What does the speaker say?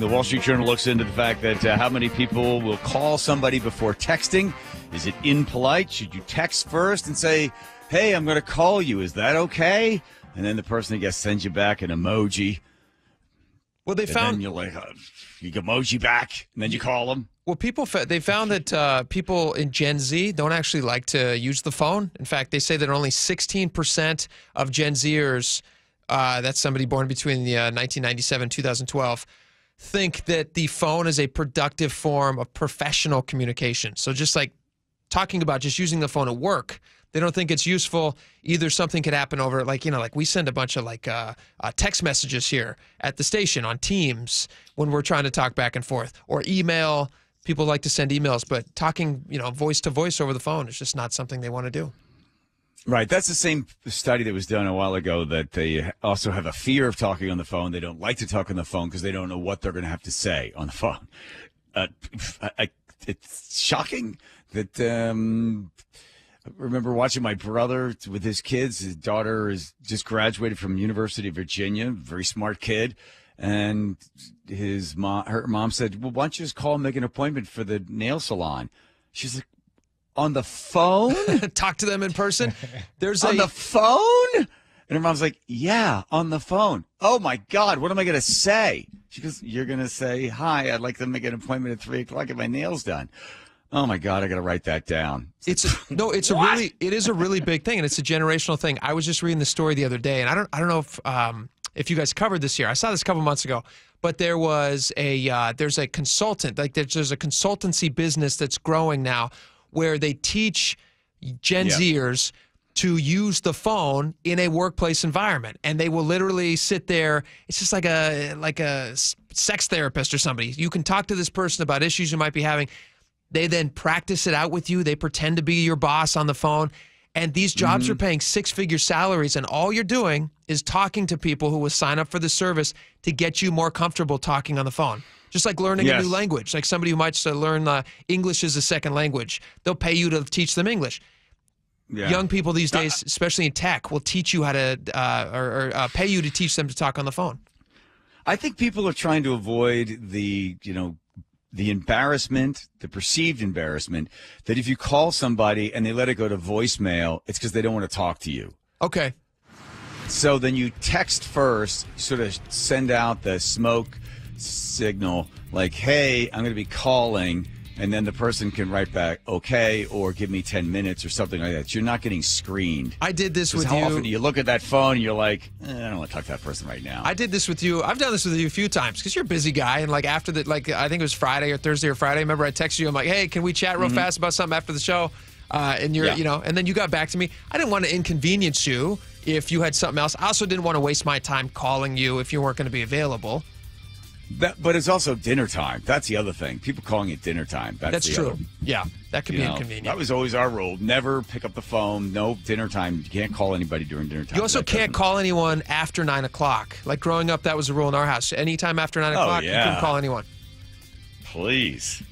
The Wall Street Journal looks into the fact that how many people will call somebody before texting. Is it impolite? Should you text first and say, hey, I'm going to call you. Is that okay? And then the person, I guess, sends you back an emoji. Well, they found... And you're like, you emoji back, and then you call them. Well, they found that people in Gen Z don't actually like to use the phone. In fact, they say that only 16% of Gen Zers, that's somebody born between the 1997 and 2012, think that the phone is a productive form of professional communication. So just like talking about just using the phone at work, they don't think it's useful. Either something could happen over, like we send a bunch of text messages here at the station on Teams when we're trying to talk back and forth, or email. People like to send emails, but talking, voice to voice over the phone is just not something they want to do. Right. That's the same study that was done a while ago, that they also have a fear of talking on the phone. They don't like to talk on the phone because they don't know what they're going to have to say on the phone. It's shocking that I remember watching my brother with his kids. His daughter is just graduated from University of Virginia, very smart kid. And her mom said, well, why don't you just call and make an appointment for the nail salon? She's like, on the phone? Talk to them in person? On the phone? And her mom's like, yeah, on the phone. Oh, my God, what am I going to say? She goes, you're going to say, hi, I'd like to make an appointment at 3 o'clock, get my nails done. Oh, my God, I got to write that down. It is a really big thing, and it's a generational thing. I was just reading the story the other day, and I don't know if you guys covered this here. I saw this a couple months ago, but there's a consultant, there's a consultancy business that's growing now where they teach Gen Zers to use the phone in a workplace environment, and they will literally sit there. It's just like a sex therapist or somebody. You can talk to this person about issues you might be having. They then practice it out with you. They pretend to be your boss on the phone. And these jobs are paying six-figure salaries, and all you're doing is talking to people who will sign up for the service to get you more comfortable talking on the phone. Just like learning a new language, like somebody who might learn English as a second language. They'll pay you to teach them English. Yeah. Young people these days, especially in tech, will teach you how to pay you to teach them to talk on the phone. I think people are trying to avoid the embarrassment, the perceived embarrassment, that if you call somebody and they let it go to voicemail, it's because they don't want to talk to you. Okay. So then you text first, sort of send out the smoke signal, like, hey, I'm going to be calling, and then the person can write back, okay, or give me 10 minutes or something like that. You're not getting screened. I did this with you. How often do you look at that phone and you're like, I don't want to talk to that person right now. I did this with you. I've done this with you a few times because you're a busy guy. And after that, I think it was Friday or Thursday or Friday. Remember I texted you. I'm like, hey, can we chat real fast about something after the show? And and then you got back to me. I didn't want to inconvenience you if you had something else. I also didn't want to waste my time calling you if you weren't going to be available. But it's also dinner time. That's the other thing. People calling it dinner time. That's true. Yeah, that could be inconvenient. That was always our rule. Never pick up the phone. No dinner time. You can't call anybody during dinner time. You also can't call anyone after 9 o'clock. Like growing up, that was a rule in our house. Anytime after 9 o'clock, you couldn't call anyone. Please.